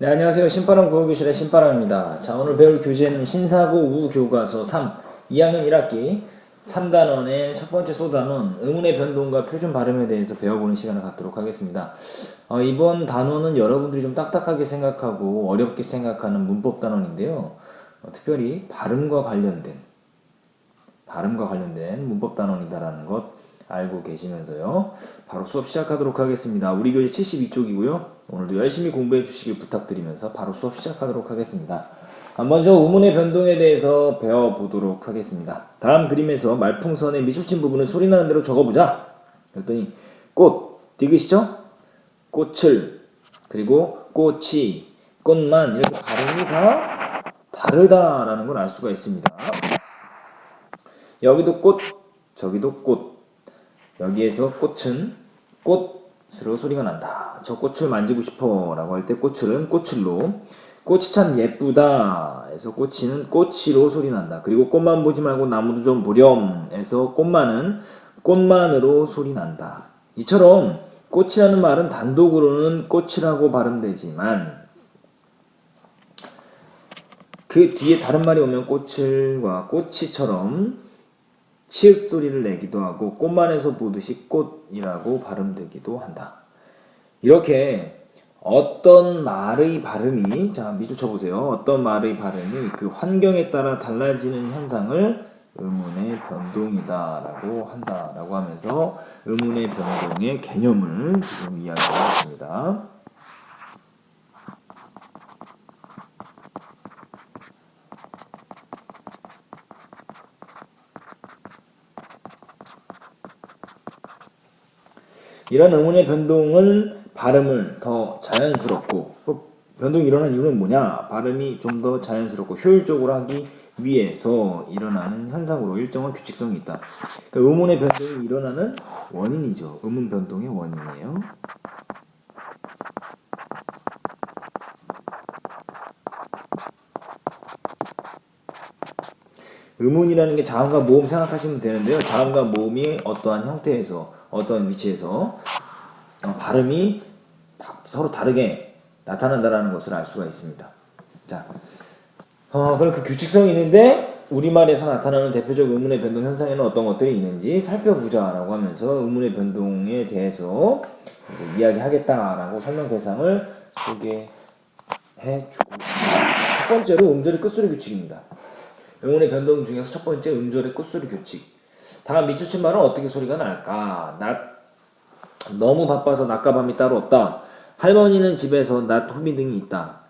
네, 안녕하세요. 신바람 국어교실의 신바람입니다. 자, 오늘 배울 교재는 신사고 우교과서 3, 2학년 1학기 3단원의 첫 번째 소단원, 의문의 변동과 표준 발음에 대해서 배워보는 시간을 갖도록 하겠습니다. 이번 단원은 여러분들이 좀 딱딱하게 생각하고 어렵게 생각하는 문법 단원인데요. 특별히 발음과 관련된 문법 단원이다라는 것 알고 계시면서요. 바로 수업 시작하도록 하겠습니다. 우리 교재 72쪽이고요. 오늘도 열심히 공부해 주시길 부탁드리면서 바로 수업 시작하도록 하겠습니다. 먼저 우문의 변동에 대해서 배워보도록 하겠습니다. 다음 그림에서 말풍선의 미소친 부분을 소리나는 대로 적어보자. 그랬더니 꽃, 디귿이죠? 꽃을, 그리고 꽃이, 꽃만 이렇게 발음이 다 다르다라는 걸 알 수가 있습니다. 여기도 꽃, 저기도 꽃. 여기에서 꽃은 꽃으로 소리가 난다. 저 꽃을 만지고 싶어 라고 할 때 꽃을은 꽃을로, 꽃이 참 예쁘다 해서 꽃이는 꽃이로 소리 난다. 그리고 꽃만 보지 말고 나무도 좀 보렴 해서 꽃만은 꽃만으로 소리 난다. 이처럼 꽃이라는 말은 단독으로는 꽃이라고 발음되지만 그 뒤에 다른 말이 오면 꽃을과 꽃이처럼 치읓 소리를 내기도 하고 꽃만에서 보듯이 꽃이라고 발음되기도 한다. 이렇게 어떤 말의 발음이, 자 미주 쳐보세요. 어떤 말의 발음이 그 환경에 따라 달라지는 현상을 의문의 변동이다라고 한다라고 하면서 의문의 변동의 개념을 지금 이야기하겠습니다. 이런 의문의 변동은 발음을 더 자연스럽고, 변동이 일어나는 이유는 뭐냐? 발음이 좀 더 자연스럽고 효율적으로 하기 위해서 일어나는 현상으로 일정한 규칙성이 있다. 그러니까 의문의 변동이 일어나는 원인이죠. 의문 변동의 원인이에요. 의문이라는 게 자음과 모음 생각하시면 되는데요. 자음과 모음이 어떠한 형태에서, 어떠한 위치에서 발음이 서로 다르게 나타난다는 것을 알 수가 있습니다. 자, 그럼 그 규칙성이 있는데 우리말에서 나타나는 대표적 의문의 변동 현상에는 어떤 것들이 있는지 살펴보자라고 하면서 의문의 변동에 대해서 이제 이야기하겠다라고 설명 대상을 소개해 주고 있습니다. 첫 번째로 음절의 끝소리 규칙입니다. 의문의 변동 중에서 첫 번째 음절의 끝소리 규칙. 다음 미추친 말은 어떻게 소리가 날까? 너무 바빠서 낮과 밤이 따로 없다. 할머니는 집에서 낮 호미 등이 있다.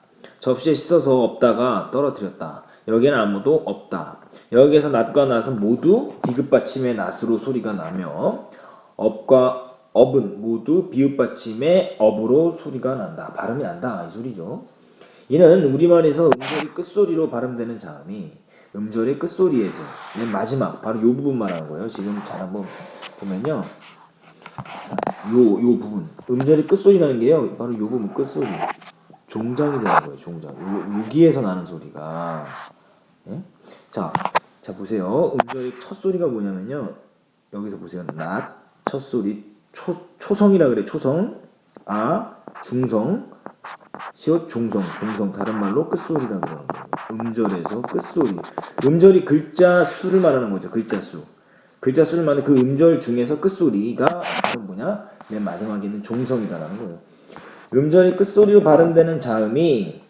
접시에 씻어서 없다가 떨어뜨렸다. 여기에는 아무도 없다. 여기에서 낮과 낮은 모두 비읍받침의 낮으로 소리가 나며 업과 업은 모두 비읍받침의 업으로 소리가 난다. 발음이 난다 이 소리죠. 이는 우리말에서 음절이 끝소리로 발음되는 자음이 음절의 끝소리에서 맨 마지막 바로 이 부분 말하는 거예요. 지금 잘 한번 보면요. 요 부분 음절의 끝소리라는 게요. 바로 요 부분 끝소리 종장이 되는 거예요. 종장. 여기에서 나는 소리가 예? 자 보세요. 음절의 첫 소리가 뭐냐면요. 여기서 보세요. 낮 첫 소리 초성이라 그래. 초성 중성 시옷 종성 다른 말로 끝소리라고 그러는 거예요. 음절에서 끝소리. 음절이 글자 수를 말하는 거죠. 글자 수를 말하는 그 음절 중에서 끝소리가 바로 뭐냐? 맨 마지막에 있는 종성이다라는 거예요. 음절이 끝소리로 발음되는 자음이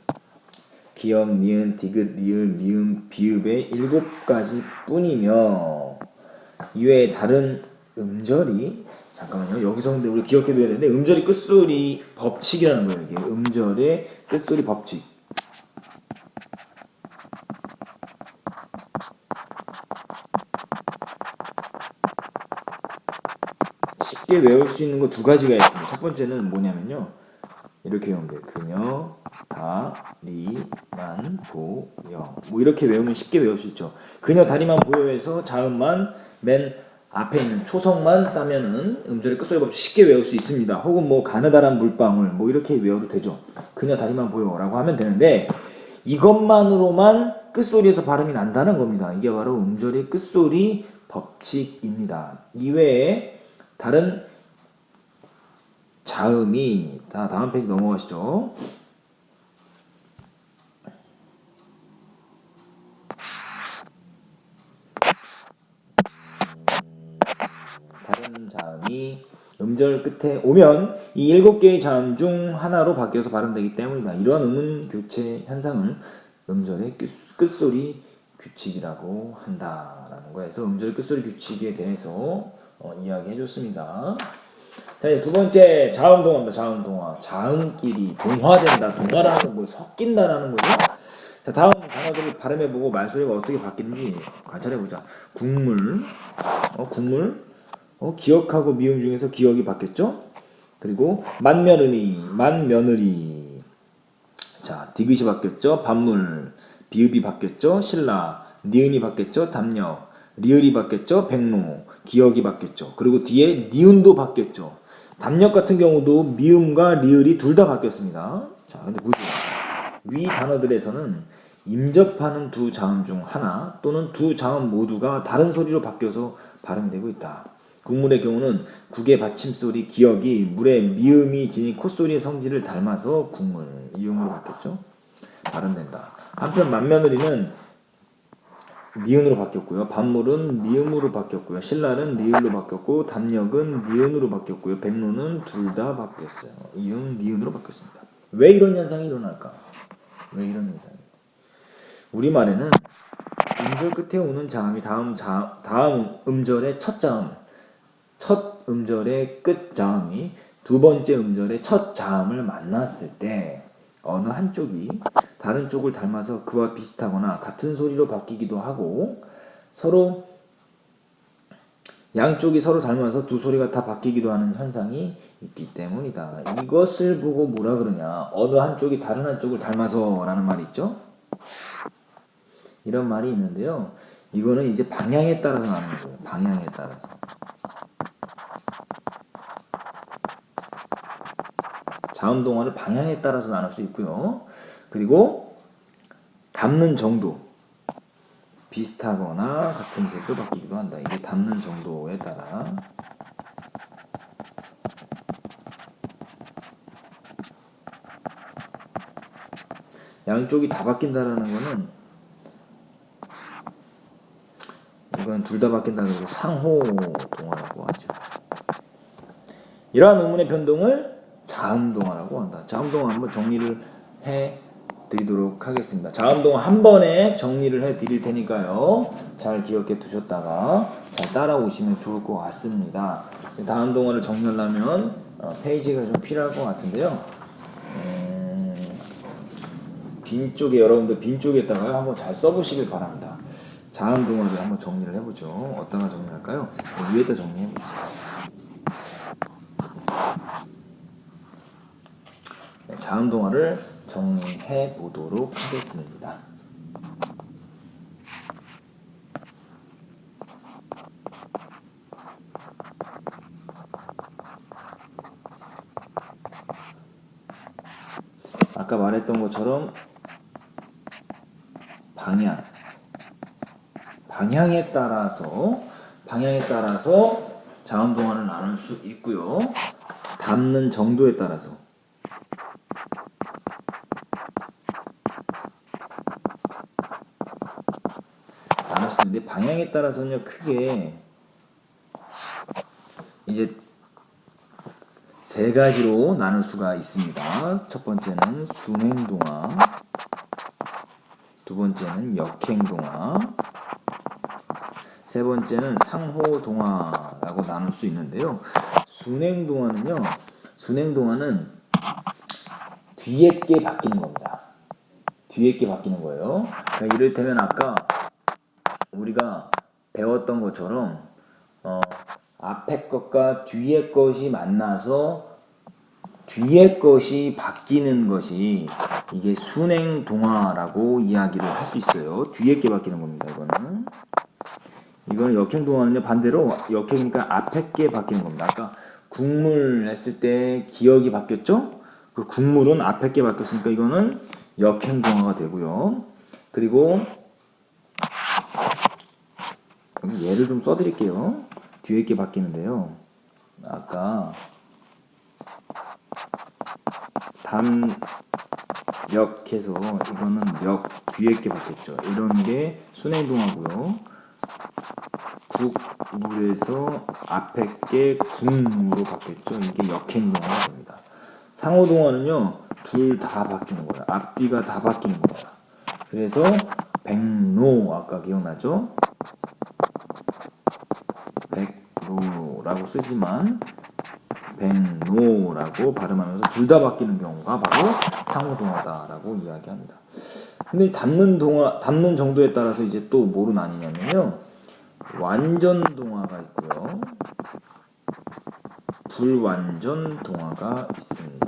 기역, 니은, 디귿, 리을, 미음, 비읍의 7가지 뿐이며 이외에 다른 음절이 잠깐만요. 여기서 근데 우리 기억해둬야 되는데 음절이 끝소리 법칙이라는 거예요. 이게 음절의 끝소리 법칙. 쉽게 외울 수 있는 거 두 가지가 있습니다. 첫 번째는 뭐냐면요. 이렇게 외우면 돼요. 그녀, 다리만 보여. 뭐 이렇게 외우면 쉽게 외울 수 있죠. 그녀 다리만 보여에서 자음만 맨 앞에 있는 초성만 따면은 음절의 끝소리 법칙 쉽게 외울 수 있습니다. 혹은 뭐 가느다란 물방울 뭐 이렇게 외워도 되죠. 그녀 다리만 보여라고 하면 되는데 이것만으로만 끝소리에서 발음이 난다는 겁니다. 이게 바로 음절의 끝소리 법칙입니다. 이외에 다른 자음이 다음 페이지 넘어가시죠. 자음이 음절 끝에 오면 이 7개의 자음 중 하나로 바뀌어서 발음되기 때문이다. 이러한 음운 교체 현상을 음절의 끝소리 규칙이라고 한다라는 거에서 음절 끝소리 규칙에 대해서 이야기해 줬습니다. 자, 이제 두 번째 자음 동화입니다. 자음 동화. 자음끼리 동화된다. 동화라는 건 뭐 섞인다라는 거죠. 자, 다음 단어들을 발음해보고 말소리가 어떻게 바뀌는지 관찰해보자. 국물, 국물, 기억하고 미음 중에서 기억이 바뀌었죠? 그리고 만며느리. 자, 디귿이 바뀌었죠? 밥물, 비읍이 바뀌었죠? 신라, 니은이 바뀌었죠? 담력, 리을이 바뀌었죠? 백로, 기억이 바뀌었죠. 그리고 뒤에 니은도 바뀌었죠. 담력 같은 경우도 미음과 리을이 둘 다 바뀌었습니다. 자, 근데 보세요. 위 단어들에서는 임접하는 두 자음 중 하나 또는 두 자음 모두가 다른 소리로 바뀌어서 발음되고 있다. 국물의 경우는 국의 받침소리 기억이 물의 미음이 지닌 콧소리의 성질을 닮아서 국물, 이음으로 바뀌었죠. 발음된다. 한편 만며느리는 니은으로 바뀌었고요. 밥물은 미음으로 바뀌었고요. 신랄은 리을로 바뀌었고 담력은 니은으로 바뀌었고요. 백로는 둘 다 바뀌었어요. 이응, 니은으로 바뀌었습니다. 왜 이런 현상이 일어날까? 왜 이런 현상이? 우리말에는 음절 끝에 오는 자음이 다음 음절의 첫 자음, 첫 음절의 끝 자음이 두 번째 음절의 첫 자음을 만났을 때 어느 한쪽이 다른 쪽을 닮아서 그와 비슷하거나 같은 소리로 바뀌기도 하고 서로 양쪽이 서로 닮아서 두 소리가 다 바뀌기도 하는 현상이 있기 때문이다. 이것을 보고 뭐라 그러냐? 어느 한쪽이 다른 한쪽을 닮아서 라는 말이 있죠? 이런 말이 있는데요. 이거는 이제 방향에 따라서 나는 거예요. 방향에 따라서. 자음 동화를 방향에 따라서 나눌 수 있고요. 그리고 담는 정도. 비슷하거나 같은 색도 바뀌기도 한다. 이게 담는 정도에 따라. 양쪽이 다 바뀐다라는 거는 이건 둘 다 바뀐다는 거 상호 동화라고 하죠. 이러한 음운의 변동을 자음 동화라고 한다. 자음 동화 한번 정리를 해 드리도록 하겠습니다. 자음 동화 한 번에 정리를 해 드릴 테니까요. 잘 기억해 두셨다가 잘 따라오시면 좋을 것 같습니다. 다음 동화를 정리하려면 페이지가 좀 필요할 것 같은데요. 빈 쪽에 여러분들 빈 쪽에다가 한번 잘 써보시길 바랍니다. 자음 동화를 한번 정리를 해보죠. 어디다가 정리할까요? 위에다 정리해보죠. 네, 자음 동화를 정리해 보도록 하겠습니다. 아까 말했던 것처럼 방향에 따라서 자음 동화를 나눌 수 있고요. 담는 정도에 따라서 나눌 수 있는데 방향에 따라서는요 크게 이제 세 가지로 나눌 수가 있습니다. 첫 번째는 순행동화, 두 번째는 역행동화, 세 번째는 상호동화라고 나눌 수 있는데요. 순행동화는 뒤에 게 바뀌는 겁니다. 뒤에 게 바뀌는 거예요. 그러니까 이를테면 아까 우리가 배웠던 것처럼 앞에 것과 뒤에 것이 만나서 뒤에 것이 바뀌는 것이 이게 순행동화라고 이야기를 할 수 있어요. 뒤에 게 바뀌는 겁니다. 이거는 역행동화는요 반대로 역행이니까 앞에 게 바뀌는 겁니다. 아까 국물 했을 때 기억이 바뀌었죠? 그 국물은 앞에 게 바뀌었으니까 이거는 역행동화가 되고요. 그리고 예를 좀 써드릴게요. 뒤에 게 바뀌는데요. 아까 담역해서 이거는 역 뒤에 게 바뀌었죠. 이런 게 순행동화고요. 국물에서 앞에 게 국으로 바뀌었죠. 이게 역행동화가 됩니다. 상호동화는요, 둘 다 바뀌는 거예요. 앞뒤가 다 바뀌는 거예요. 그래서 백로, 아까 기억나죠? 백로라고 쓰지만 백로라고 발음하면서 둘 다 바뀌는 경우가 바로 상호동화다라고 이야기합니다. 근데 담는 정도에 따라서 이제 또 뭐로 나뉘냐면요, 완전 동화가 있고요, 불완전 동화가 있습니다.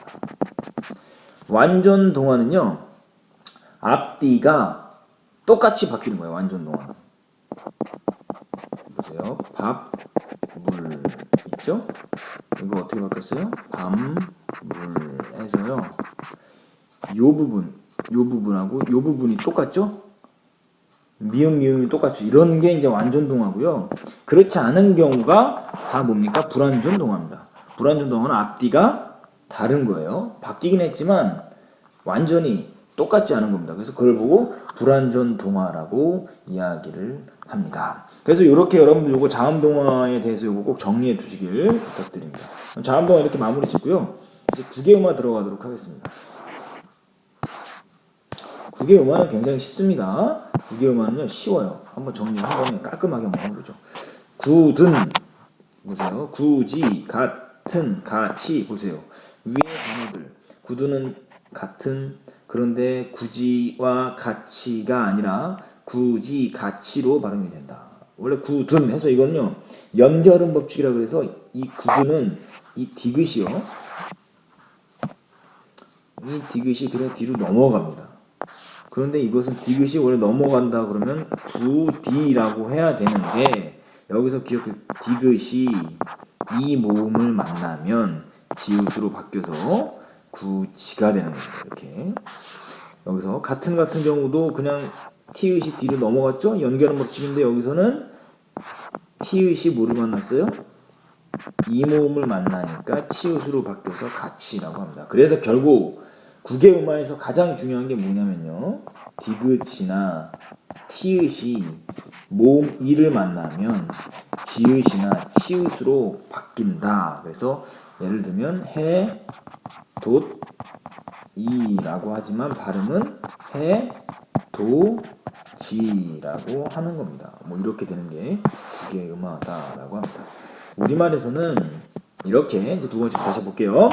완전 동화는요, 앞뒤가 똑같이 바뀌는 거예요. 완전 동화. 보세요. 밥, 물 있죠? 이거 어떻게 바뀌었어요? 밥, 물 해서요. 요 부분하고 요 부분이 똑같죠? 미음이 똑같죠. 이런 게 이제 완전 동화고요. 그렇지 않은 경우가 다 뭡니까? 불완전 동화입니다. 불완전 동화는 앞뒤가 다른 거예요. 바뀌긴 했지만 완전히 똑같지 않은 겁니다. 그래서 그걸 보고 불완전 동화라고 이야기를 합니다. 그래서 이렇게 여러분들 요거 자음 동화에 대해서 요거 꼭 정리해 두시길 부탁드립니다. 자음 동화 이렇게 마무리 짓고요. 이제 국외음화 들어가도록 하겠습니다. 국외음화는 굉장히 쉽습니다. 국외음화는요, 쉬워요. 한번 정리 한 번에 깔끔하게 한번 해보죠. 굳은, 보세요. 굳이, 같은, 같이, 보세요. 위에 단어들. 굳은, 같은, 그런데 굳이와 같이가 아니라 굳이, 같이로 발음이 된다. 원래 굳은 해서 이건요, 연결음 법칙이라 그래서 이 굳은은 이 디귿이요. 이 디귿이 그냥 뒤로 넘어갑니다. 그런데 이것은 디귿이 원래 넘어간다 그러면 구디라고 해야 되는데, 여기서 기억해, 디귿이 이 모음을 만나면 지읒으로 바뀌어서 구지가 되는 겁니다. 이렇게. 여기서 같은 경우도 그냥 티읕이 뒤로 넘어갔죠? 연결은 법칙인데 여기서는 티읕이 뭐를 만났어요? 이 모음을 만나니까 치읓으로 바뀌어서 같이라고 합니다. 그래서 결국 국외음화에서 가장 중요한 게 뭐냐면요, 디귿이나 티읕이 모음 이를 만나면 지읒이나 치읓으로 바뀐다. 그래서 예를 들면 해, 돛, 이라고 하지만 발음은 해, 도, 지라고 하는 겁니다. 뭐 이렇게 되는 게 국외음화다라고 합니다. 우리말에서는 이렇게, 이제 두 번째 다시 볼게요.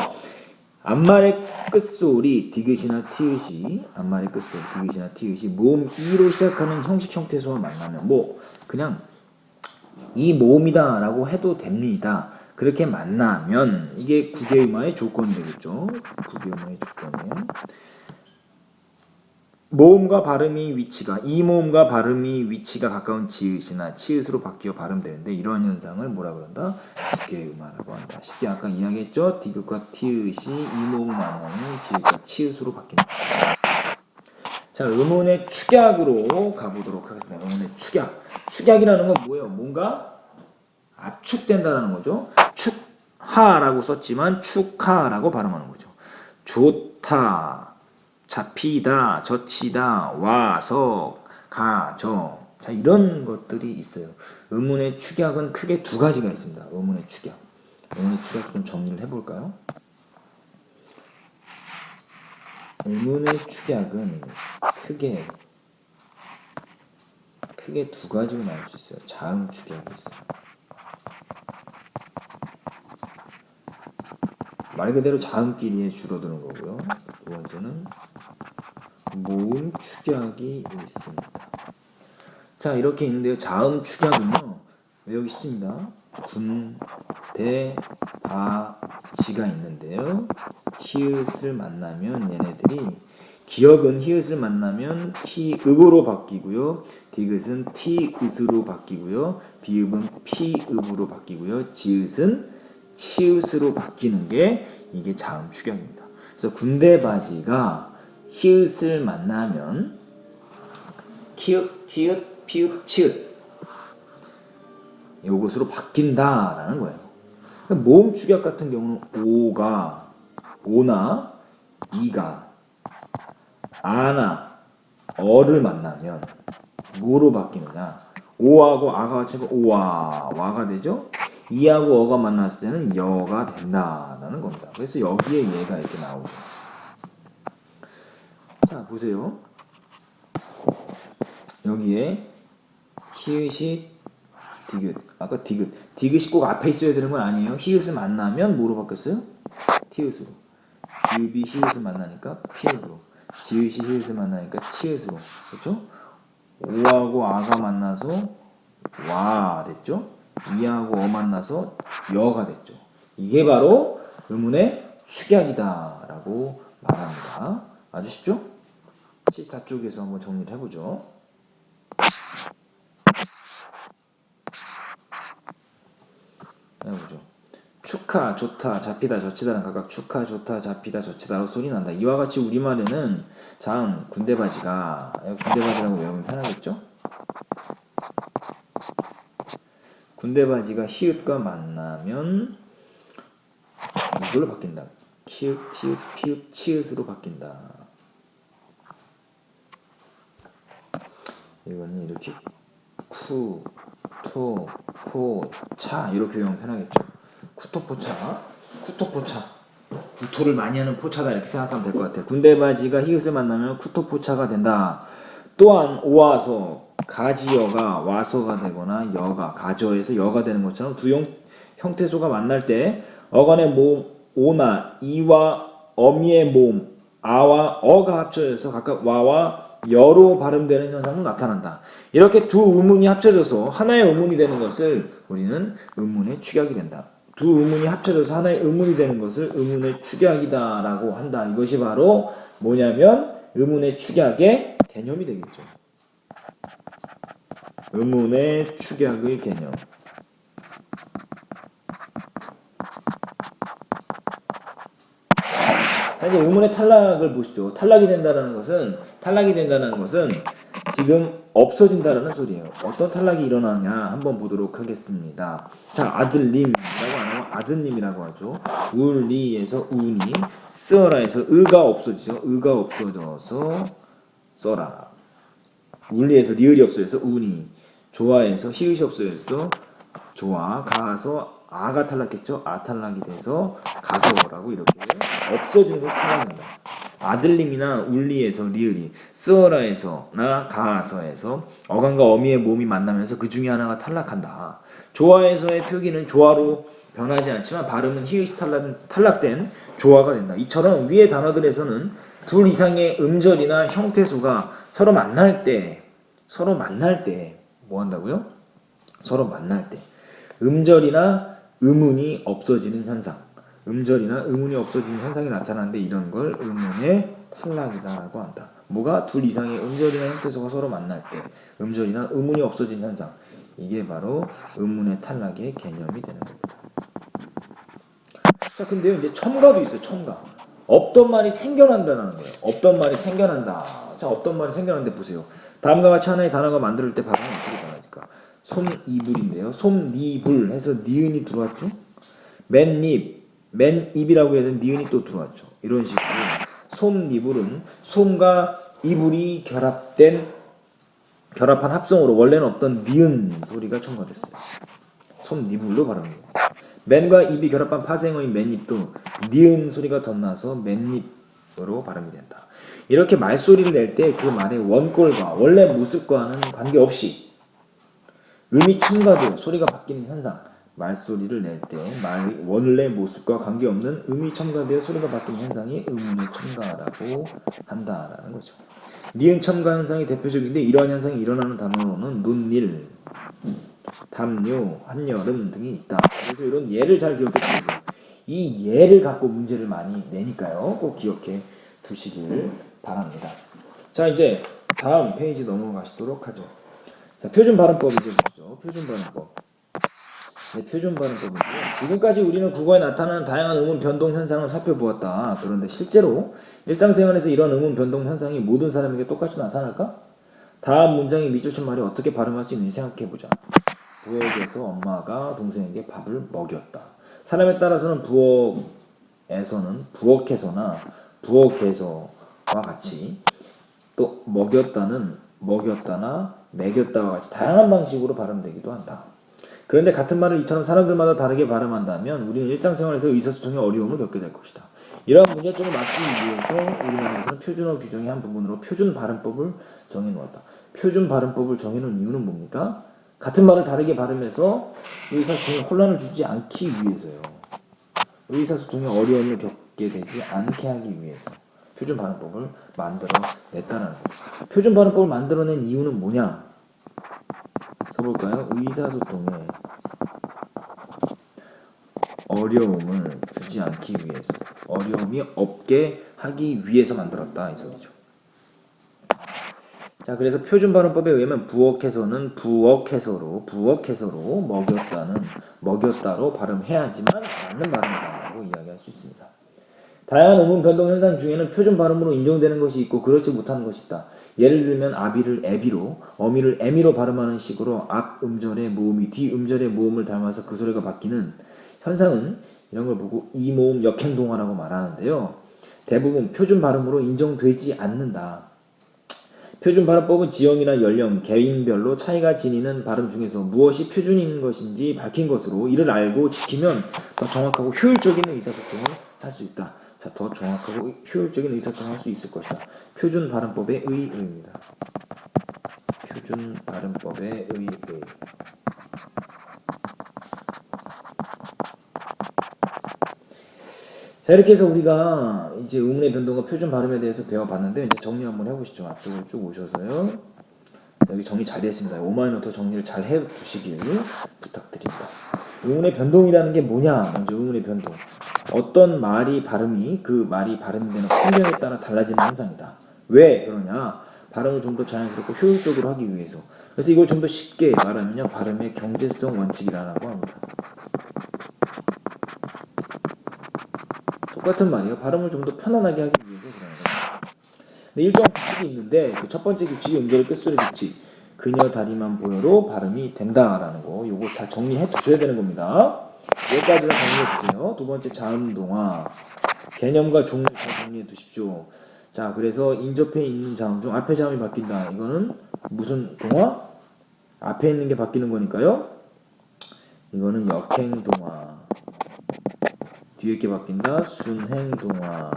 앞말의 끝소리 디귿이나 티읕이, 앞말의 끝소리 디귿이나 티읕이 모음 이로 시작하는 형식 형태소와 만나면, 뭐 그냥 이 모음이다 라고 해도 됩니다. 그렇게 만나면 이게 국외음화의 조건이 되겠죠. 국외음화의 조건이에요. 모음과 발음이 위치가, 이 모음과 발음이 위치가 가까운 지읒이나 치읓으로 바뀌어 발음되는데, 이러한 현상을 뭐라 그런다? 국외음화라고 한다. 쉽게 아까 이야기했죠? 디귿과 티읕이 이 모음을 만나면 지읒과 치읓으로 바뀐다. 자, 음운의 축약으로 가보도록 하겠습니다. 음운의 축약. 축약이라는 건 뭐예요? 뭔가 압축된다라는 거죠. 축하라고 썼지만 축하라고 발음하는 거죠. 좋다, 잡히다, 젖히다, 와서, 가져. 자, 이런 것들이 있어요. 음운의 축약은 크게 두 가지가 있습니다. 음운의 축약. 음운의 축약 좀 정리를 해볼까요? 음운의 축약은 크게 두 가지로 나올 수 있어요. 자음 축약이 있어요. 말 그대로 자음끼리에 줄어드는 거고요. 두 번째는 모음 축약이 있습니다. 자, 이렇게 있는데요. 자음 축약은요, 외우기 쉽습니다. 군, 대, 바, 지가 있는데요. 히읗을 만나면 얘네들이, 기역은 히읗을 만나면 히읗으로 바뀌고요. 디귿은 티읒으로 바뀌고요. 비읍은 피읍으로 바뀌고요. 지읒은 치읒으로 바뀌는 게 이게 자음 축약입니다. 그래서 군대 바지가 히읗을 만나면 키읔, 티읕, 피읕, 치읒 요것으로 바뀐다라는 거예요. 모음 축약 같은 경우는 오나 이가 아나 어를 만나면 뭐로 바뀌느냐? 오하고 아가 합치면 오와 와가 되죠. 이하고 어가 만났을 때는 여가 된다라는 겁니다. 그래서 여기에 얘가 이렇게 나오죠. 자 보세요. 여기에 히읗이 디귿. 아까 디귿이 꼭 앞에 있어야 되는 건 아니에요. 히읗을 만나면 뭐로 바뀌었어요? 티읕으로. 디귿이 히읗을 만나니까 피읕으로. 지읒이 히읗을 만나니까 치읒으로. 그렇죠? 오하고 아가 만나서 와 됐죠? 이하고 어 만나서 여가 됐죠. 이게 바로 의문의 축약이다라고 말합니다. 아주 쉽죠? 14쪽에서 한번 정리를 해보죠. 해보죠. 축하, 좋다, 잡히다, 젖히다는 각각 축하, 좋다, 잡히다, 젖히다로 소리 난다. 이와 같이 우리말에는 장, 군대바지가 군대바지라고 외우면 편하겠죠? 군대바지가 히읗과 만나면 이걸로 바뀐다. 히읗, 히읗, 피읗, 치읓으로 바뀐다. 이거는 이렇게 쿠, 토, 포, 차 이렇게 외우면 편하겠죠. 쿠토포차, 쿠토포차. 구토를 많이 하는 포차다 이렇게 생각하면 될 것 같아요. 군대바지가 히읗을 만나면 쿠토포차가 된다. 또한 오와서 가지여가 와서가 되거나 여가 가저에서 여가 되는 것처럼 두 형태소가 만날 때 어간의 모음 오나 이와 어미의 모음 아와 어가 합쳐져서 각각 와와 여로 발음되는 현상도 나타난다. 이렇게 두 음운이 합쳐져서 하나의 음운이 되는 것을 우리는 음운의 축약이 된다. 두 음운이 합쳐져서 하나의 음운이 되는 것을 음운의 축약이다 라고 한다. 이것이 바로 뭐냐면 음운의 축약의 개념이 되겠죠. 음운의 축약의 개념. 이제 음운의 탈락을 보시죠. 탈락이 된다는 것은 지금 없어진다는 소리예요. 어떤 탈락이 일어나냐 한번 보도록 하겠습니다. 자, 아들님이라고 안 하고 아드님이라고 하죠. 울리에서 우니, 써라에서 의가 없어지죠. 의가 없어져서 써라. 울리에서 리을이 없어져서 우니, 좋아에서 히읗이 없어져서 좋아, 가서 아가 탈락했죠. 아 탈락이 돼서 가서라고 이렇게 없어지는 것이 탈락입니다. 아들님이나 울리에서 리을이, 쓰어라에서나 가서에서 어간과 어미의 모음이 만나면서 그 중에 하나가 탈락한다. 조화에서의 표기는 조화로 변하지 않지만 발음은 히읗이 탈락된 조화가 된다. 이처럼 위의 단어들에서는 둘 이상의 음절이나 형태소가 서로 만날 때 뭐 한다고요? 서로 만날 때 음절이나 음운이 없어지는 현상, 음절이나 음운이 없어지는 현상이 나타나는데 이런 걸 음운의 탈락이다라고 한다. 뭐가 둘 이상의 음절이나 형태소가 서로 만날 때 음절이나 음운이 없어지는 현상, 이게 바로 음운의 탈락의 개념이 되는 겁니다. 자, 근데요 이제 첨가도 있어요. 첨가. 없던 말이 생겨난다는 거예요. 없던 말이 생겨난다. 자, 없던 말이 생겨난데 보세요. 다음과 같이 하나의 단어가 만들 때 발음이 어떻게 달라질까? 솜이불인데요. 솜니불 해서 니은이 들어왔죠. 맨입이라고 해야 되는 니은이 또 들어왔죠. 이런 식으로 솜니불은 솜과 이불이 결합한 합성으로 원래는 없던 니은 소리가 첨가됐어요. 솜니불로 발음합니다. 맨과 입이 결합한 파생어인 맨입도 니은 소리가 덧나서 맨입으로 발음이 된다. 이렇게 말소리를 낼 때 그 말의 원꼴과 원래 모습과는 관계없이 음이 첨가되어 소리가 바뀌는 현상, 말소리를 낼 때 말의 원래 모습과 관계없는 음이 첨가되어 소리가 바뀌는 현상이 음운의 첨가라고 한다라는 거죠. 니은 첨가 현상이 대표적인데 이러한 현상이 일어나는 단어로는 눈일, 담요, 한여름 등이 있다. 그래서 이런 예를 잘 기억해 두시고 이 예를 갖고 문제를 많이 내니까요. 꼭 기억해 두시길 바랍니다. 자, 이제 다음 페이지 넘어가시도록 하죠. 자, 표준 발음법 이제 보죠. 표준 발음법. 네, 표준 발음법인데요. 지금까지 우리는 국어에 나타나는 다양한 음운 변동 현상을 살펴보았다. 그런데 실제로 일상생활에서 이런 음운 변동 현상이 모든 사람에게 똑같이 나타날까? 다음 문장의 밑줄친 말이 어떻게 발음할 수 있는지 생각해보자. 부엌에서 엄마가 동생에게 밥을 먹였다. 사람에 따라서는 부엌에서나 부엌에서와 같이 또 먹였다나 매겼다와 같이 다양한 방식으로 발음되기도 한다. 그런데 같은 말을 이처럼 사람들마다 다르게 발음한다면 우리는 일상생활에서 의사소통에 어려움을 겪게 될 것이다. 이러한 문제점을 막기 위해서 우리나라에서는 표준어 규정의 한 부분으로 표준 발음법을 정해놓았다. 표준 발음법을 정해놓은 이유는 뭡니까? 같은 말을 다르게 발음해서 의사소통에 혼란을 주지 않기 위해서요. 의사소통에 어려움을 겪게 되지 않게 하기 위해서 표준 발음법을 만들어냈다는 거죠. 표준 발음법을 만들어낸 이유는 뭐냐? 써볼까요? 의사소통에 어려움을 주지 않기 위해서, 어려움이 없게 하기 위해서 만들었다 이 소리죠. 자, 그래서 표준 발음법에 의하면 부엌에서는 부엌에서로 먹였다로 발음해야지만 맞는 발음이라고 이야기할 수 있습니다. 다양한 음운 변동 현상 중에는 표준 발음으로 인정되는 것이 있고 그렇지 못하는 것이 있다. 예를 들면 아비를 애비로, 어미를 애미로 발음하는 식으로 앞 음절의 모음이 뒤 음절의 모음을 닮아서 그 소리가 바뀌는 현상은 이런 걸 보고 이모음 역행동화라고 말하는데요. 대부분 표준 발음으로 인정되지 않는다. 표준 발음법은 지형이나 연령, 개인별로 차이가 지니는 발음 중에서 무엇이 표준인 것인지 밝힌 것으로 이를 알고 지키면 더 정확하고 효율적인 의사소통을 할 수 있다. 자, 더 정확하고 효율적인 의사소통을 할 수 있을 것이다. 표준 발음법의 의의입니다. 표준 발음법의 의의. 자, 이렇게 해서 우리가 이제 의문의 변동과 표준 발음에 대해서 배워봤는데 이제 정리 한번 해보시죠. 앞쪽으로 쭉 오셔서요. 여기 정리 잘 됐습니다. 오마이노트 정리를 잘 해두시길 부탁드립니다. 의문의 변동이라는 게 뭐냐? 먼저 의문의 변동. 어떤 말이 발음이 그 말이 발음되는 환경에 따라 달라지는 현상이다. 왜 그러냐? 발음을 좀 더 자연스럽고 효율적으로 하기 위해서. 그래서 이걸 좀 더 쉽게 말하면요. 발음의 경제성 원칙이라고 합니다. 똑같은 말이에요. 발음을 좀 더 편안하게 하기 위해서 그러는 거예요. 근데 일정한 규칙이 있는데 그 첫 번째 규칙이 음절의 끝소리 규칙. 그녀 다리만 보여로 발음이 된다라는 거. 요거 다 정리해 두셔야 되는 겁니다. 여기까지는 정리해 두세요. 두 번째 자음동화. 개념과 종류 다 정리해 두십시오. 자, 그래서 인접해 있는 자음 중 앞에 자음이 바뀐다. 이거는 무슨 동화? 앞에 있는 게 바뀌는 거니까요. 이거는 역행동화. 뒤에 게 바뀐다. 순행동화.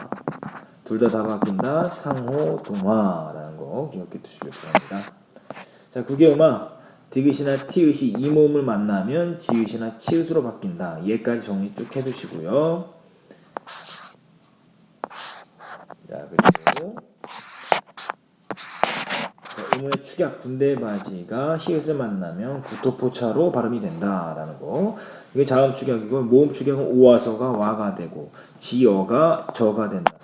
둘 다 바뀐다. 상호동화라는 거 기억해 두시길 바랍니다. 자, 국외음악. 디귿이나 티읕이 이 모음을 만나면 지읒이나 치읒으로 바뀐다. 얘까지 정리 쭉 해두시고요. 자, 그리고 의문의 축약 군대바지가 히읗을 만나면 구토포차로 발음이 된다라는 거. 이게 자음 축약이고 모음 축약은 오와서가 와가 되고 지어가 저가 된다는 거.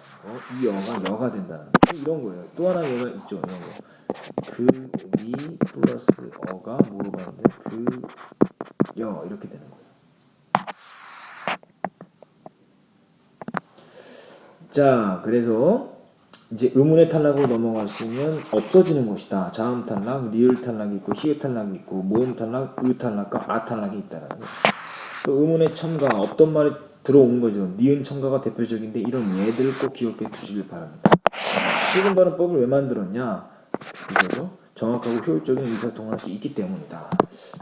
이어가 여가 된다는 거. 이런 거예요. 또 하나 얘가 있죠. 이런 거. 미 플러스 어가 뭐로 가는데 여 이렇게 되는 거예요. 자, 그래서 이제 의문의 탈락으로 넘어갔으면 없어지는 것이다. 자음 탈락, 리을 탈락이 있고 히읗 탈락이 있고 모음 탈락, 의 탈락과 아 탈락이 있다라는 거죠. 또 의문의 첨가, 없던 말이 들어오는 거죠. 니은 첨가가 대표적인데 이런 예들 꼭 기억해 두시길 바랍니다. 표준 발음법을 왜 만들었냐? 이거죠. 정확하고 효율적인 의사소통을 할 수 있기 때문이다.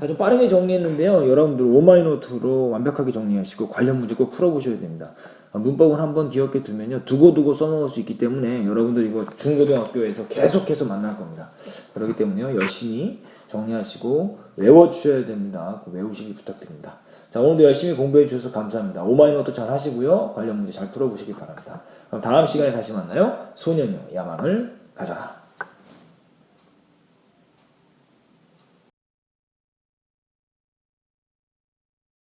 자, 좀 빠르게 정리했는데요. 여러분들 오마이노트로 완벽하게 정리하시고 관련 문제 꼭 풀어보셔야 됩니다. 문법은 한번 기억해 두면요. 두고두고 써놓을 수 있기 때문에 여러분들 이거 중고등학교에서 계속해서 만날 겁니다. 그렇기 때문에요. 열심히 정리하시고 외워주셔야 됩니다. 외우시기 부탁드립니다. 자, 오늘도 열심히 공부해 주셔서 감사합니다. 오마이노트 잘 하시고요. 관련 문제 잘 풀어보시기 바랍니다. 그럼 다음 시간에 다시 만나요. 소년이여 야망을 가져라.